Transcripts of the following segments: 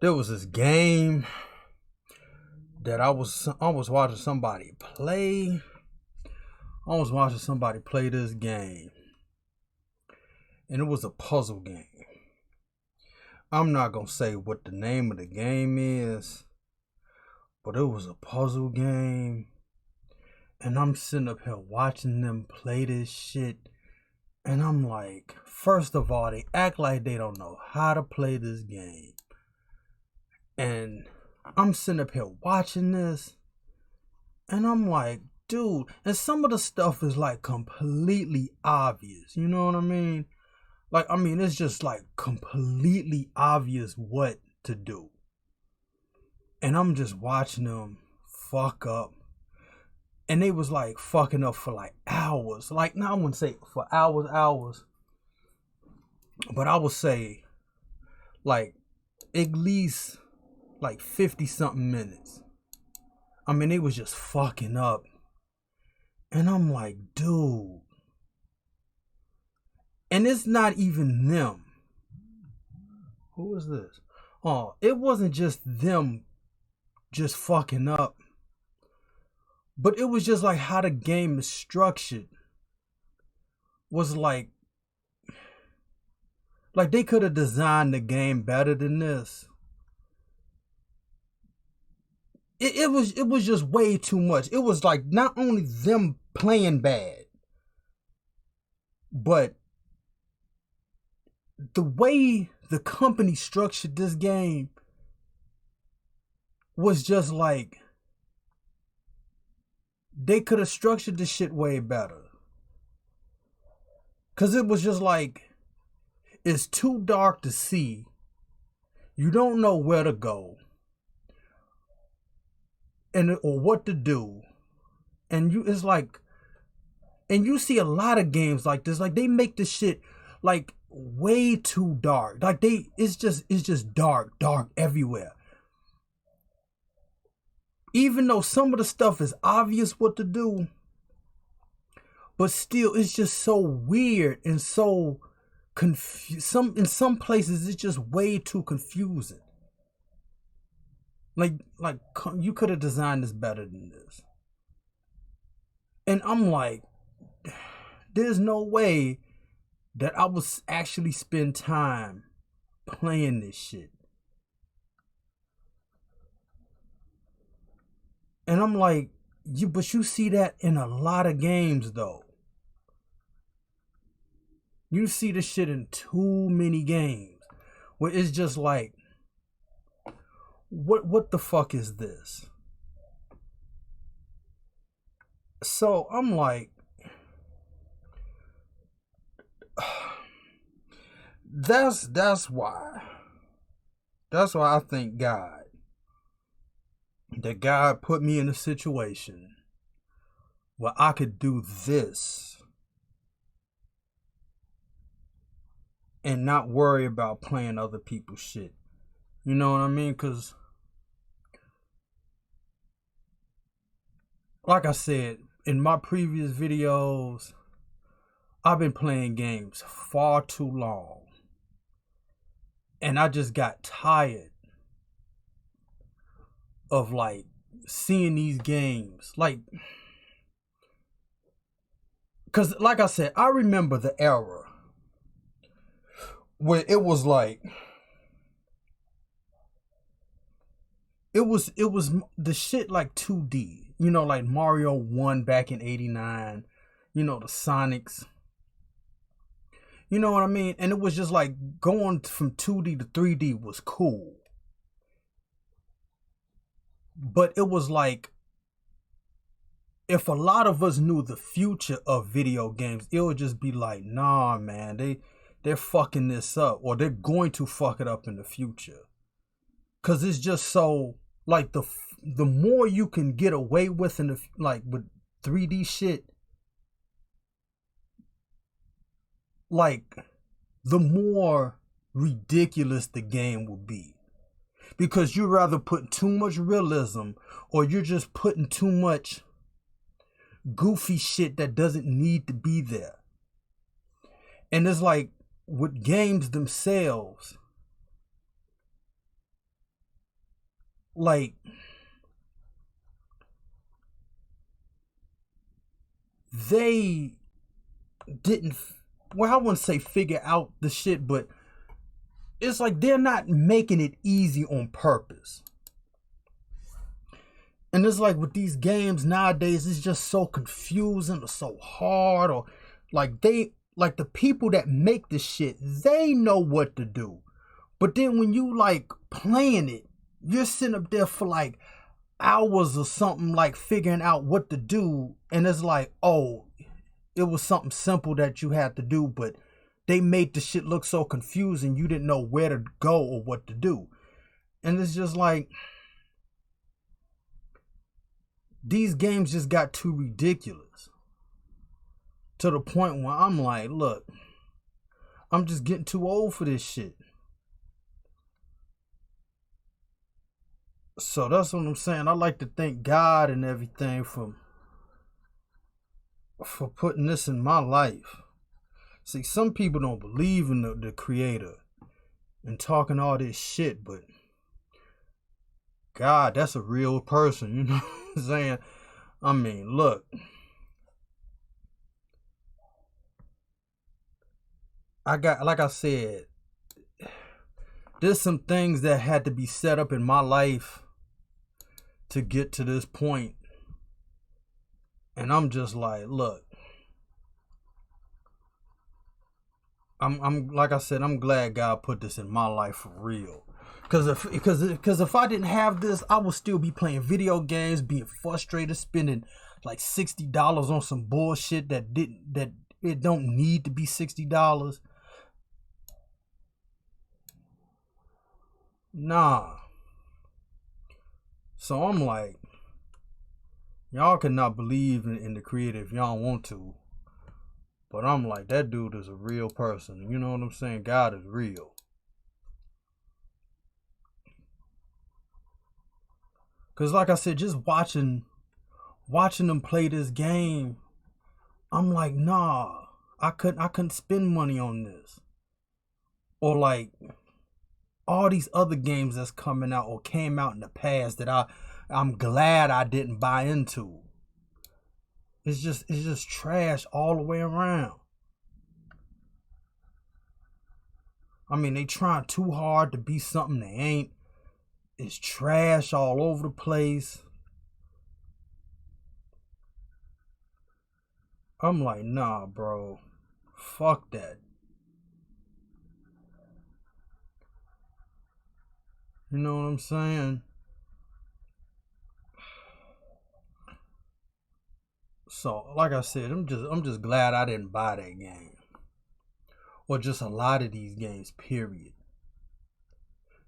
There was this game that I was watching somebody play. I was watching somebody play this game, and it was a puzzle game. I'm not gonna say what the name of the game is, but it was a puzzle game, and I'm sitting up here watching them play this shit, and I'm like, first of all, they act like they don't know how to play this game. And I'm sitting up here watching this, and I'm like, dude, and some of the stuff is like completely obvious. You know what I mean? Like, I mean, it's just like completely obvious what to do. And I'm just watching them fuck up. And they was like fucking up for like hours. Like, now I wouldn't say for hours, but I would say like at least like 50 something minutes. I mean, they was just fucking up. And I'm like, dude. And it's not even them. Who is this? Oh, it wasn't just them just fucking up. But it was just like how the game is structured. Was like they could have designed the game better than this. It was just way too much. It was like not only them playing bad, but the way the company structured this game was just like they could have structured this shit way better. Cause it was just like, it's too dark to see. You don't know where to go. Or what to do. And it's like, and you see a lot of games like this. Like, they make this shit like way too dark. Like, it's just dark everywhere. Even though some of the stuff is obvious what to do, but still it's just so weird and so confused. In some places it's just way too confusing. Like you could have designed this better than this. And I'm like, there's no way that I would actually spend time playing this shit. And I'm like, but you see that in a lot of games though. You see this shit in too many games where it's just like, what the fuck is this? So I'm like, that's why I thank God that God put me in a situation where I could do this and not worry about playing other people's shit. You know what I mean? Because like I said in my previous videos, I've been playing games far too long. And I just got tired of like seeing these games. Like, because like I said, I remember the era where it was like, it was the shit like 2D. You know, like Mario 1 back in 89. You know, the Sonics. You know what I mean? And it was just like going from 2D to 3D was cool. But it was like, if a lot of us knew the future of video games, it would just be like, nah, man, they're fucking this up, or they're going to fuck it up in the future. Cause it's just so like the more you can get away with with 3D shit, like the more ridiculous the game will be. Because you rather put too much realism, or you're just putting too much goofy shit that doesn't need to be there. And it's like with games themselves, like they didn't, well, I wouldn't say figure out the shit, but it's like they're not making it easy on purpose. And it's like with these games nowadays, it's just so confusing or so hard, or like the people that make the shit, they know what to do. But then when you like playing it, you're sitting up there for like hours or something, like figuring out what to do. And it's like, oh, it was something simple that you had to do, but they made the shit look so confusing, you didn't know where to go or what to do. And it's just like, these games just got too ridiculous. To the point where I'm like, look, I'm just getting too old for this shit. So that's what I'm saying. I like to thank God and everything for putting this in my life. See, some people don't believe in the creator and talking all this shit, but God, that's a real person, you know what I'm saying? I mean, look, I got, like I said, there's some things that had to be set up in my life to get to this point. And I'm just like, look, I'm like I said, I'm glad God put this in my life for real. Because if I didn't have this, I would still be playing video games, being frustrated, spending like $60 on some bullshit that it don't need to be $60. Nah. So I'm like, y'all cannot believe in the creator if y'all want to. But I'm like, that dude is a real person. You know what I'm saying? God is real. Cause like I said, just watching them play this game, I'm like, nah, I couldn't spend money on this. Or like all these other games that's coming out or came out in the past that I'm glad I didn't buy into. It's just trash all the way around. I mean, they trying too hard to be something they ain't. It's trash all over the place. I'm like, nah, bro. Fuck that. You know what I'm saying? So, like I said, I'm just glad I didn't buy that game. Or just a lot of these games, period.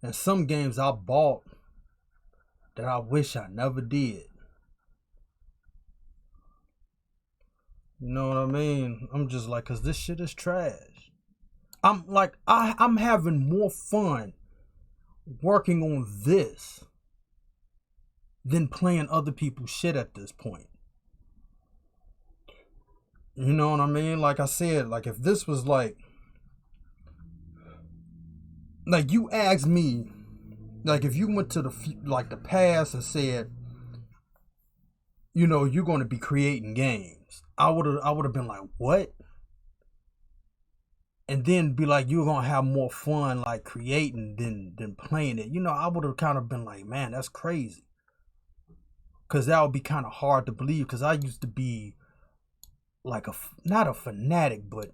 And some games I bought that I wish I never did. You know what I mean? I'm just like, cause this shit is trash. I'm like, I'm having more fun working on this than playing other people's shit at this point. You know what I mean? Like I said, like if this was like you asked me, like if you went to the past and said, you know, you're going to be creating games, I would have been like, what? And then be like, you're going to have more fun like creating than playing it. You know, I would have kind of been like, man, that's crazy. Because that would be kind of hard to believe, because I used to be like not a fanatic, but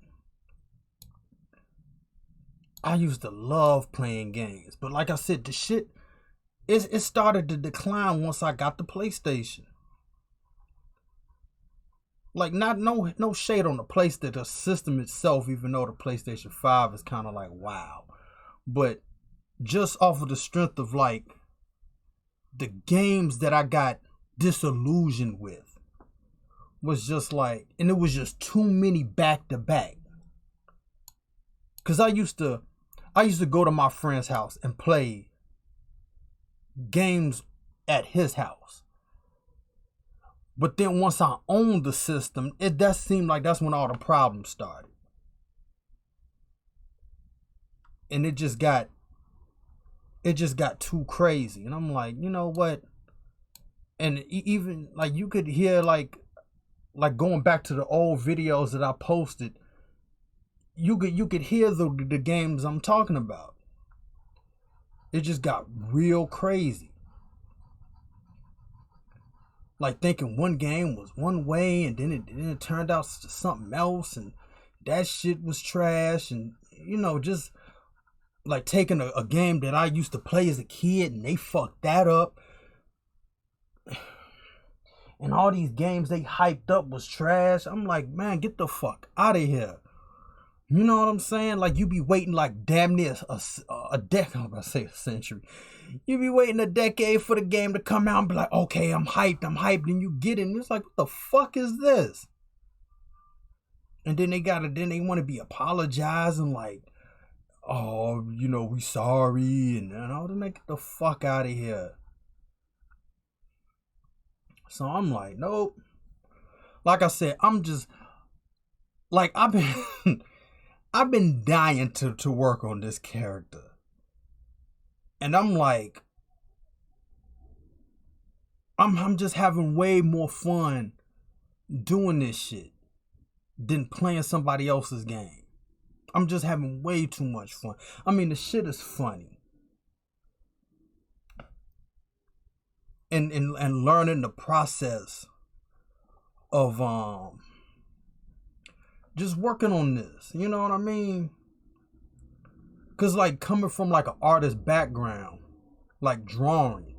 I used to love playing games. But like I said, the shit, it started to decline once I got the PlayStation. Like, no shade on the PlayStation system itself, even though the PlayStation 5 is kind of like, wow. But just off of the strength of like the games that I got disillusioned with was just like, and it was just too many back to back. Cause I used to go to my friend's house and play games at his house. But then once I owned the system, that seemed like that's when all the problems started. And it just got it just got too crazy. And I'm like, you know what? And even like you could hear like going back to the old videos that I posted, you could hear the games I'm talking about. It just got real crazy. Like thinking one game was one way and then it turned out to something else, and that shit was trash. And you know, just like taking a game that I used to play as a kid and they fucked that up. And all these games they hyped up was trash. I'm like, man, get the fuck out of here. You know what I'm saying? Like you be waiting like damn near a decade. I'm about to say a century. You be waiting a decade for the game to come out and be like, okay, I'm hyped. And you get it and it's like, what the fuck is this? And then they want to be apologizing like, oh, you know, we sorry and all to make the fuck out of here. So I'm like, nope. Like I said, I'm just like I've been dying to work on this character. And I'm like, I'm just having way more fun doing this shit than playing somebody else's game. I'm just having way too much fun. I mean, the shit is funny. And learning the process of just working on this. You know what I mean? Cause like coming from like an artist background, like drawing,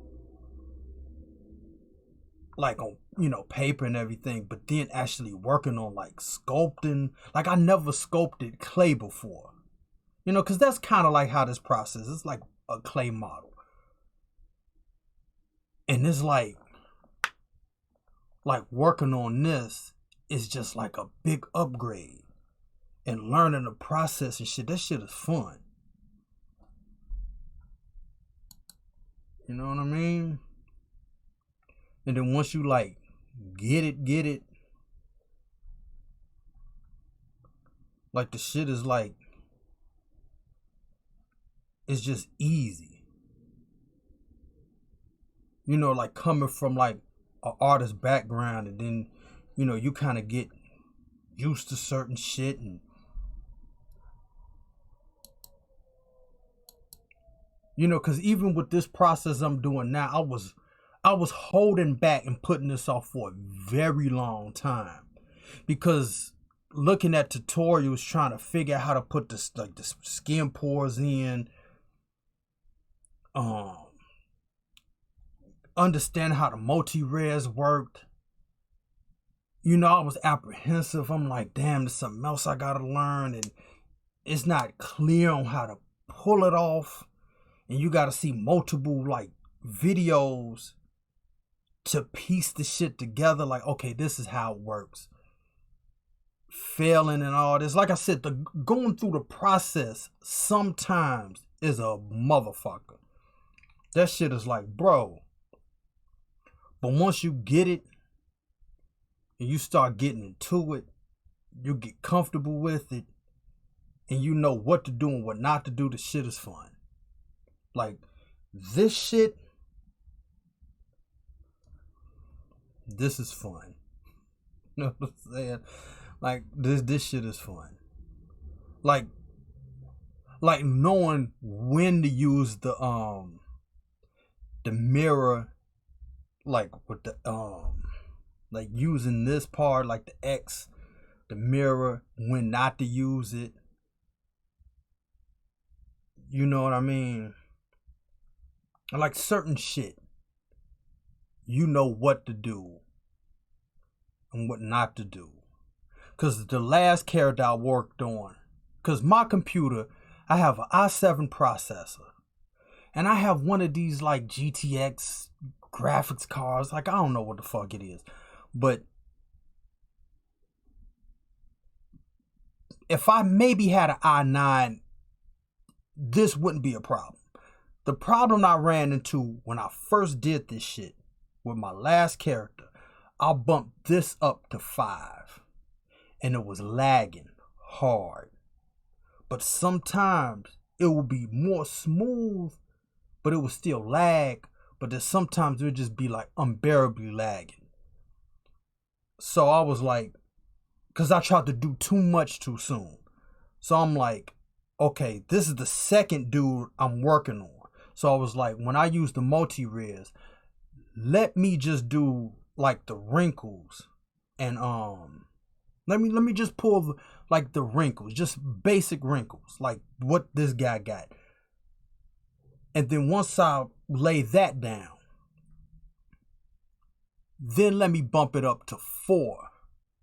like on, you know, paper and everything, but then actually working on like sculpting. Like I never sculpted clay before, you know, cause that's kind of like how this process is, like a clay model. And it's like working on this is just like a big upgrade, and learning the process and shit. That shit is fun. You know what I mean? And then once you like get it, like the shit is like, it's just easy. You know, like coming from like an artist background, and then, you know, you kind of get used to certain shit. And you know, because even with this process I'm doing now, I was holding back and putting this off for a very long time, because looking at tutorials, trying to figure out how to put this, like the skin pores in, understand how the multi-res worked. You know, I was apprehensive. I'm like, damn, there's something else I gotta learn, and it's not clear on how to pull it off. And you gotta see multiple like videos to piece the shit together. Like, okay, this is how it works. Failing and all this. Like I said, going through the process sometimes is a motherfucker. That shit is like, bro. But once you get it and you start getting into it, you get comfortable with it, and you know what to do and what not to do, the shit is fun. Like this shit, this is fun. You know what I'm saying? Like this shit is fun. Like knowing when to use the mirror, like with the like using this part, like the X, the mirror, when not to use it. You know what I mean? Like certain shit, you know what to do and what not to do. Cause the last character I worked on, cause my computer, I have an i7 processor, and I have one of these like GTX graphics cards. Like I don't know what the fuck it is, but if I maybe had an i9, this wouldn't be a problem. The problem I ran into when I first did this shit with my last character, I bumped this up to 5, and it was lagging hard. But sometimes it will be more smooth but it would still lag. But then sometimes it would just be like unbearably lagging. So I was like, because I tried to do too much too soon. So I'm like, okay, this is the second dude I'm working on. So I was like, when I use the multi-res, let me just do like the wrinkles and let me just pull like the wrinkles, just basic wrinkles, like what this guy got. And then once I lay that down, then let me bump it up to 4,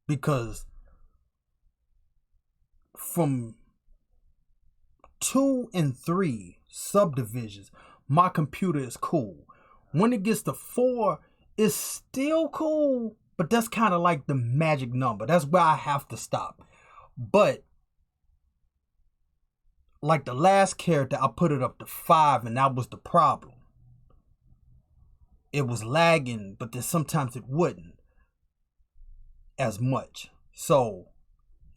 because from 2 and 3 subdivisions, my computer is cool. When it gets to 4, it's still cool, but that's kind of like the magic number. That's where I have to stop. But like the last character, I put it up to 5, and that was the problem. It was lagging, but then sometimes it wouldn't as much. So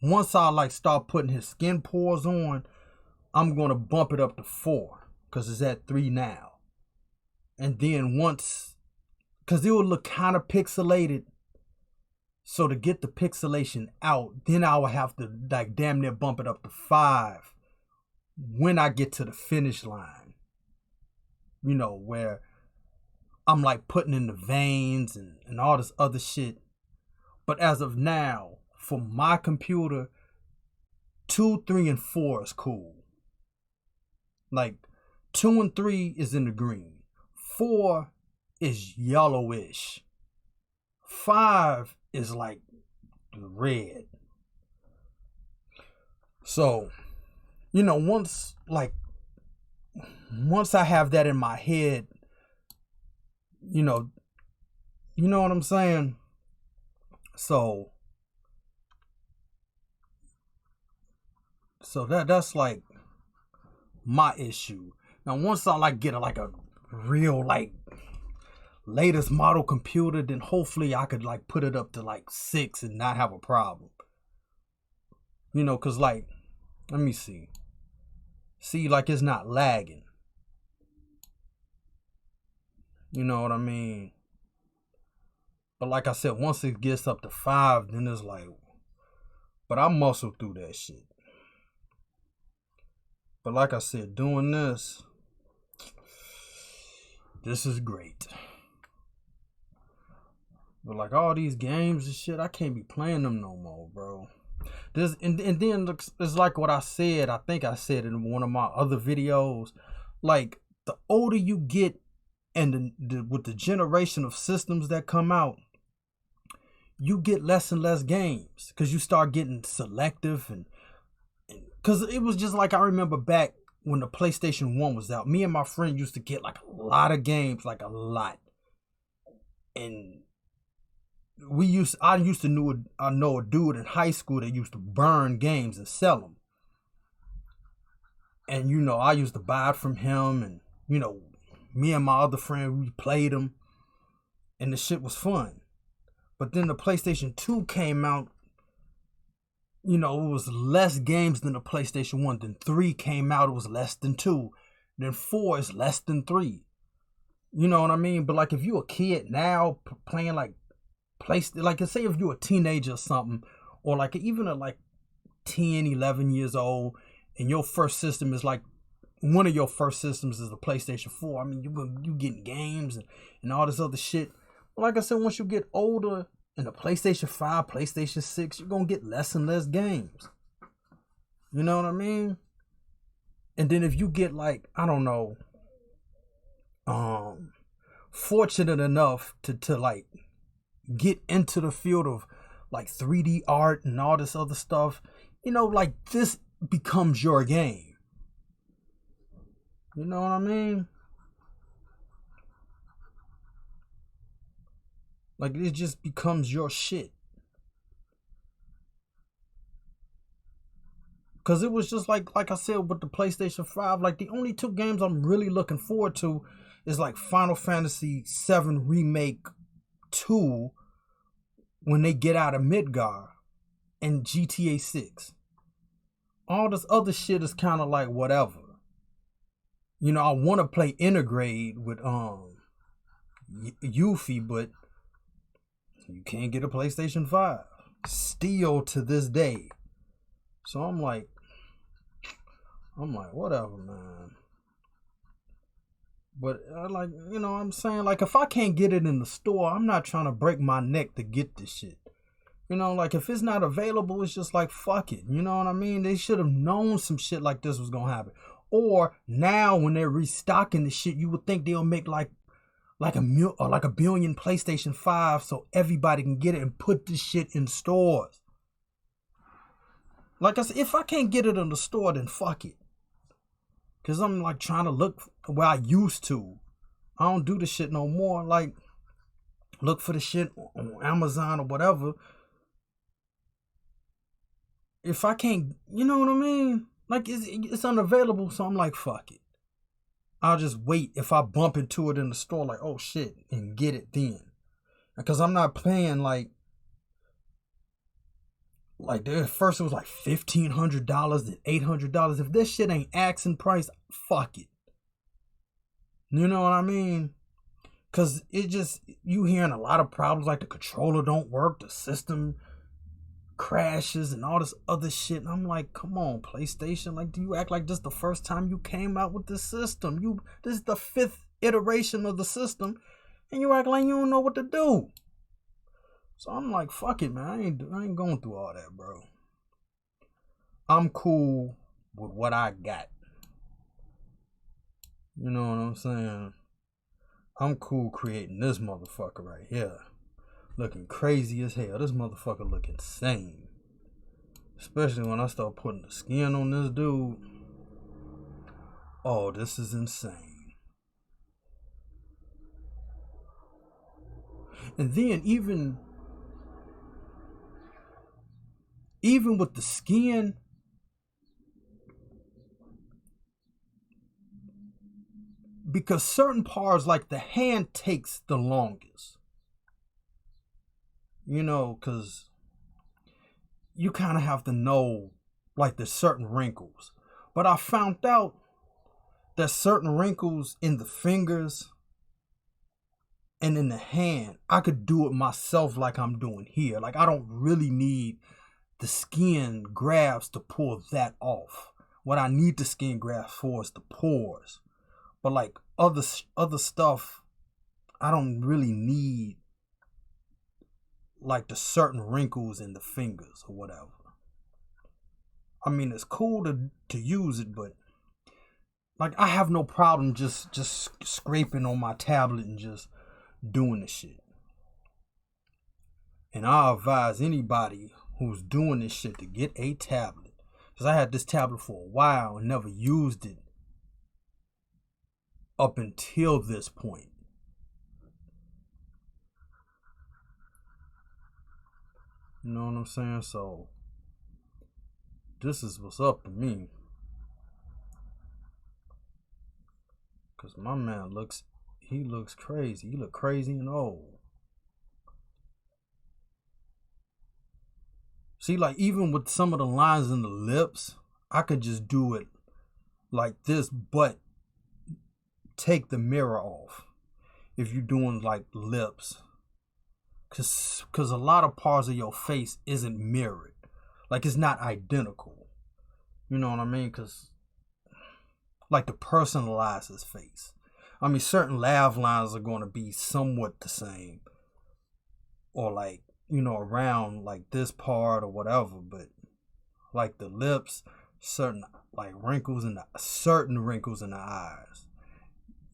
once I like start putting his skin pores on, I'm gonna bump it up to 4, because it's at 3 now. And then once, because it will look kind of pixelated, so to get the pixelation out, then I will have to like damn near bump it up to 5 when I get to the finish line. You know, where I'm like putting in the veins and all this other shit. But as of now, for my computer, 2, 3, and 4 is cool. Like 2 and 3 is in the green. 4 is yellowish. 5 is like red. So, you know, once I have that in my head, you know what I'm saying? So that's like my issue. Now once I like get a real like latest model computer, then hopefully I could like put it up to like 6 and not have a problem. You know, cause like, let me see. See, like it's not lagging. You know what I mean? But like I said, once it gets up to 5, then it's like, but I muscle through that shit. But like I said, doing this is great. But like all these games and shit, I can't be playing them no more, bro. And then it's like what I said, I think I said in one of my other videos, like the older you get and with the generation of systems that come out, you get less and less games because you start getting selective. And because it was just like, I remember back when the PlayStation 1 was out, me and my friend used to get like a lot of games, like a lot. And I know a dude in high school that used to burn games and sell them. And, you know, I used to buy it from him, and, you know, me and my other friend, we played them, and the shit was fun. But then the PlayStation 2 came out, you know, it was less games than the PlayStation 1. Then 3 came out, it was less than 2. Then 4 is less than 3. You know what I mean? But like if you a kid now playing like like say if you're a teenager or something, or like even at like 10, 11 years old, and your first system is like, one of your first systems is the PlayStation 4. I mean, you getting games and all this other shit. But like I said, once you get older, and the PlayStation 5, PlayStation 6, you're gonna get less and less games. You know what I mean? And then if you get like, I don't know, fortunate enough to like get into the field of like 3D art and all this other stuff, you know, like this becomes your game. You know what I mean? Like it just becomes your shit. Cause it was just like I said with the PlayStation 5, like the only 2 games I'm really looking forward to is like Final Fantasy VII Remake 2 when they get out of Midgar, and GTA 6. All this other shit is kind of like whatever. I want to play Intergrade with Yuffie, but you can't get a PlayStation 5 still to this day. So I'm like, whatever, man. But I'm saying, like, if I can't get it in the store, I'm not trying to break my neck to get this shit. Like, if it's not available, it's just like, fuck it. You know what I mean? They should have known some shit like this was gonna happen. Or now when they're restocking the shit, you would think they'll make like a billion PlayStation 5 so everybody can get it and put this shit in stores. Like I said, if I can't get it in the store, then fuck it. Cause I'm like trying to look where I used to. I don't do the shit no more. Like, look for the shit on Amazon or whatever. If I can't, you know what I mean? Like, it's unavailable, so I'm like, fuck it. I'll just wait if I bump into it in the store, like, oh shit, and get it then. Because I'm not paying like there first it was like $1,500, then $800. If this shit ain't asking price, fuck it. You know what I mean? Cause you hearing a lot of problems, like the controller don't work, the system crashes and all this other shit. And I'm like, come on, PlayStation. Like, do you act like this the first time you came out with this system? This is the 5th iteration of the system, and you act like you don't know what to do. So I'm like, fuck it, man. I ain't going through all that, bro. I'm cool with what I got. You know what I'm saying? I'm cool creating this motherfucker right here. Looking crazy as hell. This motherfucker look insane. Especially when I start putting the skin on this dude. Oh, this is insane. And then even with the skin, because certain parts, like the hand, takes the longest. Because you kind of have to know, like, there's certain wrinkles. But I found out that certain wrinkles in the fingers and in the hand, I could do it myself like I'm doing here. Like, I don't really need the skin grafts to pull that off. What I need the skin grafts for is the pores. But like other stuff, I don't really need like the certain wrinkles in the fingers or whatever. I mean, it's cool to use it, but like, I have no problem just scraping on my tablet and just doing the shit. And I advise anybody who's doing this shit to get a tablet. Because I had this tablet for a while and never used it up until this point. You know what I'm saying? So, this is what's up to me. Because my man looks crazy. He look crazy and old. See, like, even with some of the lines in the lips, I could just do it like this, but take the mirror off if you're doing like lips. Because a lot of parts of your face isn't mirrored. Like, it's not identical. You know what I mean? Because, like, to personalize his face. I mean, certain laugh lines are going to be somewhat the same. Or, like, around, like, this part or whatever. But, like, the lips, certain, like, wrinkles in the eyes,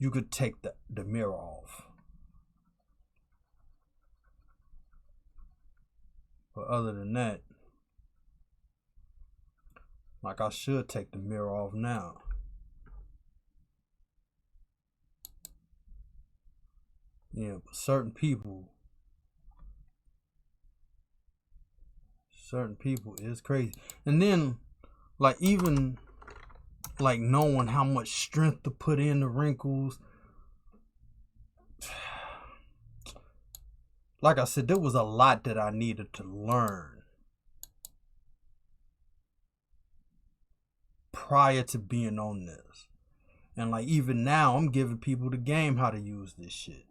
you could take the mirror off. But other than that, like, I should take the mirror off now. Yeah, but certain people is crazy. And then, like, even like knowing how much strength to put in the wrinkles. Like I said, there was a lot that I needed to learn prior to being on this. And like even now, I'm giving people the game how to use this shit.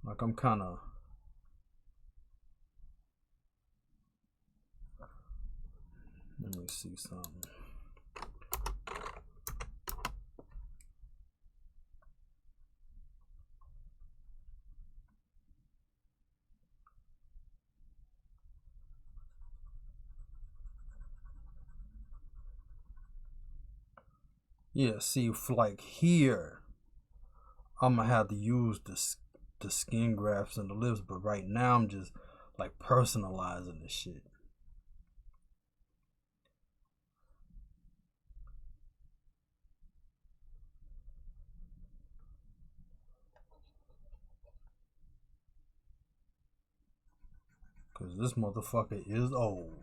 Like I'm kind of. Let me see something. Yeah, see, like here, I'm gonna have to use the skin grafts and the lips, but right now I'm just like personalizing this shit. Cause this motherfucker is old.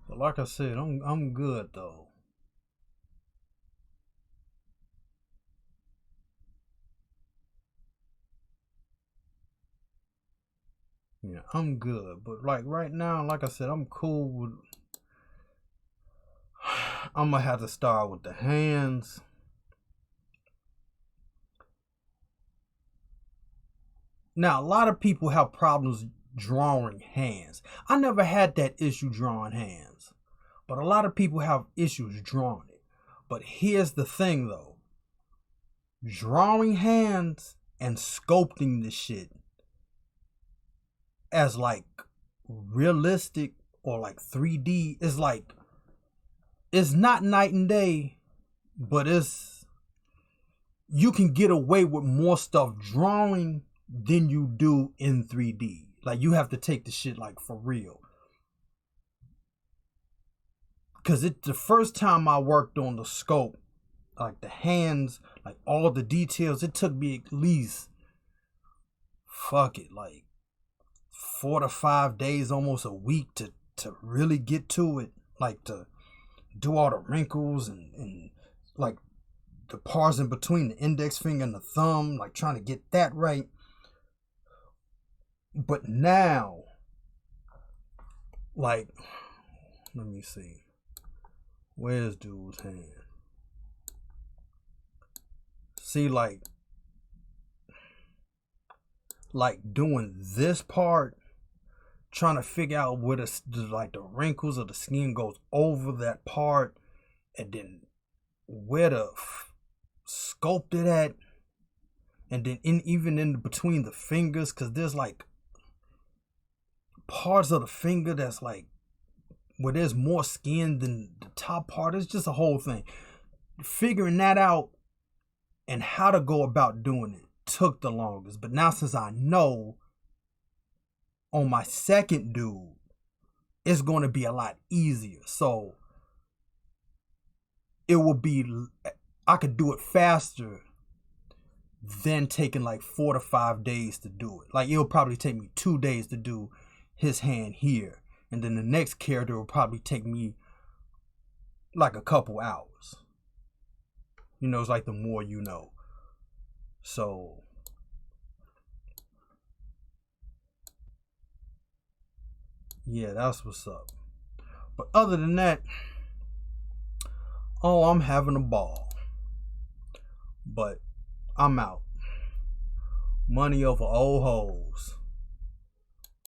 But like I said, I'm good though. Yeah, I'm good. But like right now, like I said, I'm cool with. I'm gonna have to start with the hands. Now, a lot of people have problems drawing hands. I never had that issue drawing hands, but a lot of people have issues drawing it. But here's the thing though, drawing hands and sculpting the shit as like realistic or like 3D is like, it's not night and day, but you can get away with more stuff drawing than you do in 3D. Like you have to take the shit like for real. Cause it's the first time I worked on the sculpt, like the hands, like all the details, it took me at least like 4 to 5 days, almost a week to really get to it. Like to do all the wrinkles and like the parts in between the index finger and the thumb, like trying to get that right. But now, like, let me see. Where's dude's hand? See, like doing this part, trying to figure out where the wrinkles of the skin goes over that part, and then where to sculpt it at, and then even in between the fingers, because there's like parts of the finger that's like where there's more skin than the top part. It's just a whole thing. Figuring that out and how to go about doing it took the longest. But now since I know, on my second dude, it's going to be a lot easier. So it will be, I could do it faster than taking like 4 to 5 days to do it. Like it'll probably take me 2 days to do his hand here, and then the next character will probably take me like a couple hours. You know, it's like the more you know. So yeah, that's what's up. But other than that, oh, I'm having a ball. But I'm out. Money over old hoes.